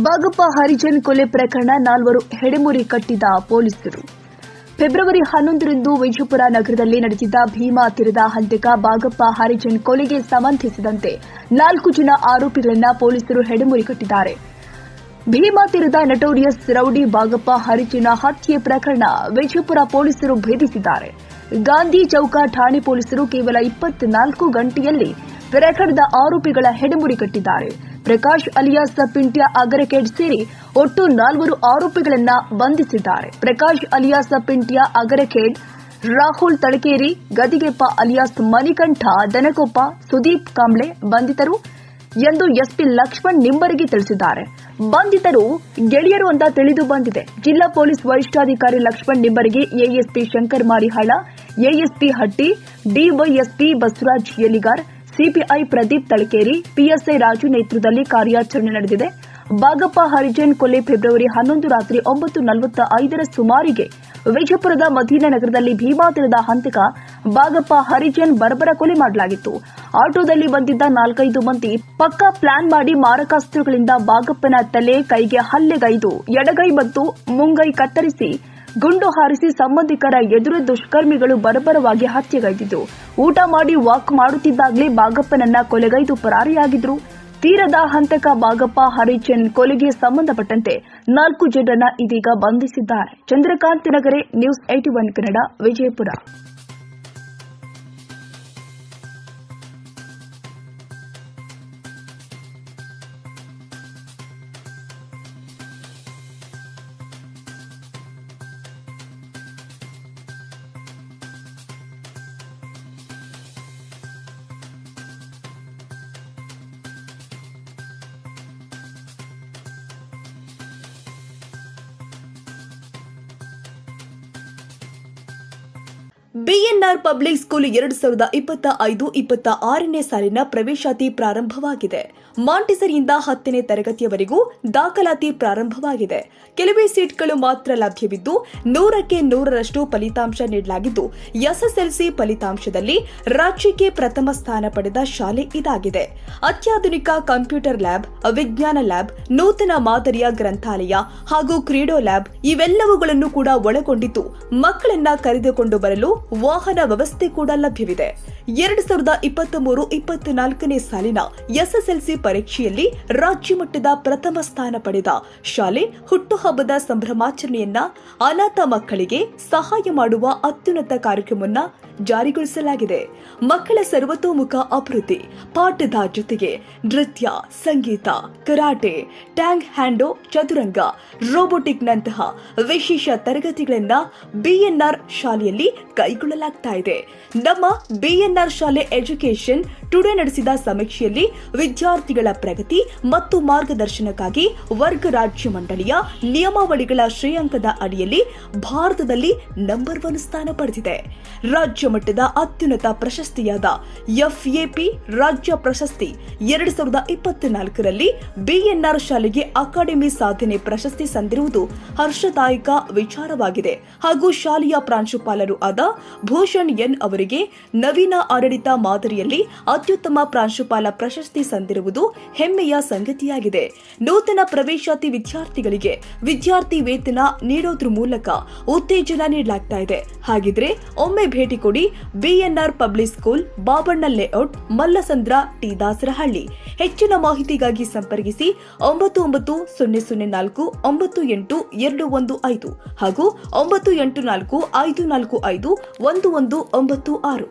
ಬಾಗಪ್ಪ ಹರಿಜನ್ ಕೊಲೆ ಪ್ರಕರಣ 4 ಹೆಡೆಮುರಿ ಕಟ್ಟಿದ ಪೊಲೀಸರು. ಫೆಬ್ರವರಿ 11ರಂದು ವಿಜಯಪುರ ನಗರದಲ್ಲಿ ನಡೆದಿದ್ದ ಭೀಮಾ ತೀರದ ಹಂತಕ ಬಾಗಪ್ಪ ಹರಿಜನ್ ಕೊಲೆಗೆ ಸಂಬಂಧಿಸಿದಂತೆ 4 ಜನ ಆರೋಪಿಗಳನ್ನು ಪೊಲೀಸರು ಹೆಡೆಮುರಿ ಕಟ್ಟಿದ್ದಾರೆ. ಭೀಮಾ ತೀರದ ನಟೋರಿಯಸ್ ರೌಡಿ ಬಾಗಪ್ಪ ಹರಿಜನ್ ಹತ್ಯೆ ಪ್ರಕರಣ ವಿಜಯಪುರ ಪೊಲೀಸರು ಭೇದಿಸಿದ್ದಾರೆ. ಗಾಂಧಿ ಚೌಕ ಠಾಣೆ ಪೊಲೀಸರು ಕೇವಲ 24 ಗಂಟೆಯಲ್ಲಿ ಪ್ರಕರಣದ ಆರೋಪಿಗಳ ಹೆಡೆಮುರಿ ಕಟ್ಟಿದ್ದಾರೆ. ಪ್ರಕಾಶ್ ಅಲಿಯಾಸ್ ಪಿಂಟ್ಯ ಅಗರಕೇಡ್ ಸೇರಿ ಒಟ್ಟು 4 ಆರೋಪಿಗಳನ್ನು ಬಂಧಿಸಿದ್ದಾರೆ. ಪ್ರಕಾಶ್ ಅಲಿಯಾಸ್ ಪಿಂಟ್ಯ ಅಗರಕೇಡ್, ರಾಹುಲ್ ತಳಕೇರಿ, ಗದಿಗೆಪ್ಪ ಅಲಿಯಾಸ್ ಮಣಿಕಂಠ ದನಕೊಪ್ಪ, ಸುದೀಪ್ ಕಾಂಬ್ಳೆ ಬಂಧಿತರು ಎಂದು ಎಸ್ಪಿ ಲಕ್ಷ್ಮಣ್ ನಿಂಬರಗಿ ತಿಳಿಸಿದ್ದಾರೆ. ಬಂಧಿತರು ಗೆಳೆಯರು ಅಂತ ತಿಳಿದು ಬಂದಿದೆ. ಜಿಲ್ಲಾ ಪೊಲೀಸ್ ವರಿಷ್ಠಾಧಿಕಾರಿ Lakshman Nimbaragi, ASP Shankar Marihal, ASP Hatti, DYSP Basavaraj Yaligar, CPI Pradeep Talakeri, PSI Raju ನೇತೃತ್ವದಲ್ಲಿ ಕಾರ್ಯಾಚರಣೆ ನಡೆದಿದೆ. ಬಾಗಪ್ಪ ಹರಿಜನ್ ಕೊಲೆ ಫೆಬ್ರವರಿ 11 ರಾತ್ರಿ 9:45ರ ಸುಮಾರಿಗೆ ವಿಜಯಪುರದ ಮದೀನಾ ನಗರದಲ್ಲಿ ಭೀಮಾ ತೀರದ ಹಂತಕ ಬಾಗಪ್ಪ ಹರಿಜನ್ ಬರ್ಬರ ಕೊಲೆ ಮಾಡಲಾಗಿತ್ತು. ಆಟೋದಲ್ಲಿ ಬಂದಿದ್ದ 4-5 ಮಂದಿ ಪಕ್ಕಾ ಪ್ಲಾನ್ ಮಾಡಿ ಮಾರಕಾಸ್ತ್ರಗಳಿಂದ ಬಾಗಪ್ಪನ ತಲೆ, ಕೈಗೆ ಹಲ್ಲೆಗೈದು, ಎಡಗೈ ಮತ್ತು ಮುಂಗೈ ಕತ್ತರಿಸಿ ಗುಂಡು ಹಾರಿಸಿ ಸಂಬಂಧಿಕರ ಎದುರು ದುಷ್ಕರ್ಮಿಗಳು ಬರ್ಬರವಾಗಿ ಹತ್ಯೆಗೈದಿದ್ರು. ಊಟ ಮಾಡಿ ವಾಕ್ ಮಾಡುತ್ತಿದ್ದಾಗಲೇ ಬಾಗಪ್ಪನನ್ನ ಕೊಲೆಗೈದು ಪರಾರಿಯಾಗಿದ್ರು. ತೀರದ ಹಂತಕ ಬಾಗಪ್ಪ ಹರಿಜನ್ ಕೊಲೆಗೆ ಸಂಬಂಧಪಟ್ಟಂತೆ 4 ಜನರನ್ನ ಇದೀಗ ಬಂಧಿಸಿದ್ದಾರೆ. Chandrakant Nagare, news 81 Kannada, Vijayapura. BNR public school 2025-26ನೇ ಸಾಲಿನ ಪ್ರವೇಶಾತಿ ಪ್ರಾರಂಭವಾಗಿದೆ. ಮಾಂಟೆಸರಿಯಿಂದ 10ನೇ ತರಗತಿಯವರೆಗೂ ದಾಖಲಾತಿ ಪ್ರಾರಂಭವಾಗಿದೆ. ಕೆಲವೇ ಸೀಟ್ಗಳು ಮಾತ್ರ ಲಭ್ಯವಿದ್ದು 100ಕ್ಕೆ 100ರಷ್ಟು ಫಲಿತಾಂಶ ನೀಡಲಾಗಿದ್ದು, ಎಸ್ಎಸ್ಎಲ್ಸಿ ಫಲಿತಾಂಶದಲ್ಲಿ ರಾಜ್ಯಕ್ಕೆ ಪ್ರಥಮ ಸ್ಥಾನ ಪಡೆದ ಶಾಲೆ ಇದಾಗಿದೆ. ಅತ್ಯಾಧುನಿಕ ಕಂಪ್ಯೂಟರ್ ಲ್ಯಾಬ್, ವಿಜ್ಞಾನ ಲ್ಯಾಬ್, ನೂತನ ಮಾದರಿಯ ಗ್ರಂಥಾಲಯ ಹಾಗೂ ಕ್ರೀಡೋ ಲ್ಯಾಬ್ ಇವೆಲ್ಲವುಗಳನ್ನು ಕೂಡ ಒಳಗೊಂಡಿದ್ದು ಮಕ್ಕಳನ್ನ ಕರೆದುಕೊಂಡು ಬರಲು ವಾಹನ ವ್ಯವಸ್ಥೆ ಕೂಡ ಲಭ್ಯವಿದೆ. 2023-24ನೇ ಸಾಲಿನ ಎಸ್ಎಸ್ಎಲ್ಸಿ ಪರೀಕ್ಷೆಯಲ್ಲಿ ರಾಜ್ಯ ಮಟ್ಟದ ಪ್ರಥಮ ಸ್ಥಾನ ಪಡೆದ ಶಾಲೆ ಹುಟ್ಟುಹಬ್ಬದ ಸಂಭ್ರಮಾಚರಣೆಯನ್ನ ಅನಾಥ ಮಕ್ಕಳಿಗೆ ಸಹಾಯ ಮಾಡುವ ಅತ್ಯುನ್ನತ ಕಾರ್ಯಕ್ರಮವನ್ನು ಜಾರಿಗೊಳಿಸಲಾಗಿದೆ. ಮಕ್ಕಳ ಸರ್ವತೋಮುಖ ಅಭಿವೃದ್ಧಿ, ಪಾಠದ ಜೊತೆಗೆ ನೃತ್ಯ, ಸಂಗೀತ, ಕರಾಟೆ, ಟ್ಯಾಂಗ್ ಹ್ಯಾಂಡೋ, ಚದುರಂಗ, ರೋಬೋಟಿಕ್ನಂತಹ ವಿಶೇಷ ತರಗತಿಗಳನ್ನು ಬಿಎನ್ಆರ್ ಶಾಲೆಯಲ್ಲಿ ಕೈಗೊಳ್ಳಲಾಗ್ತಾ ಇದೆ. ನಮ್ಮ ಬಿಎನ್ಆರ್ ಶಾಲೆ ಎಜುಕೇಷನ್ ಟುಡೇ ನಡೆಸಿದ ಸಮೀಕ್ಷೆಯಲ್ಲಿ ವಿದ್ಯಾರ್ಥಿಗಳ ಪ್ರಗತಿ ಮತ್ತು ಮಾರ್ಗದರ್ಶನಕ್ಕಾಗಿ ವರ್ಗ ರಾಜ್ಯ ಮಂಡಳಿಯ ನಿಯಮಾವಳಿಗಳ ಶ್ರೇಯಾಂಕದ ಅಡಿಯಲ್ಲಿ ಭಾರತದಲ್ಲಿ ನಂಬರ್ 1 ಸ್ಥಾನ ಪಡೆದಿದೆ. ರಾಜ್ಯ ಮಟ್ಟದ ಅತ್ಯುನ್ನತ ಪ್ರಶಸ್ತಿಯಾದ ಎಫ್ಎಪಿ ರಾಜ್ಯ ಪ್ರಶಸ್ತಿ 2024ರಲ್ಲಿ ಬಿಎನ್ಆರ್ ಶಾಲೆಗೆ ಅಕಾಡೆಮಿ ಸಾಧನೆ ಪ್ರಶಸ್ತಿ ಸಂದಿರುವುದು ಹರ್ಷದಾಯಕ ವಿಚಾರವಾಗಿದೆ ಹಾಗೂ ಶಾಲೆಯ ಪ್ರಾಂಶುಪಾಲರು ಆದ ಭೂಷಣ್ ಎನ್ ಅವರಿಗೆ ನವೀನ ಆಡಳಿತ ಮಾದರಿಯಲ್ಲಿ ಅತ್ಯುತ್ತಮ ಪ್ರಾಂಶುಪಾಲ ಪ್ರಶಸ್ತಿ ಸಂದಿರುವುದು ಹೆಮ್ಮೆಯ ಸಂಗತಿಯಾಗಿದೆ. ನೂತನ ಪ್ರವೇಶಾತಿ ವಿದ್ಯಾರ್ಥಿಗಳಿಗೆ ವಿದ್ಯಾರ್ಥಿ ವೇತನ ನೀಡೋದ್ರ ಮೂಲಕ ಉತ್ತೇಜನ ನೀಡಲಾಗ್ತಾ ಇದೆ. ಹಾಗಿದ್ರೆ ಒಮ್ಮೆ ಭೇಟಿ ಕೊಡಿ BNR public school, Babanna layout, Mallasandra, T Dasarahalli. ಹೆಚ್ಚಿನ ಮಾಹಿತಿಗಾಗಿ ಸಂಪರ್ಕಿಸಿ 9904-98215 ಹಾಗೂ 9845451196.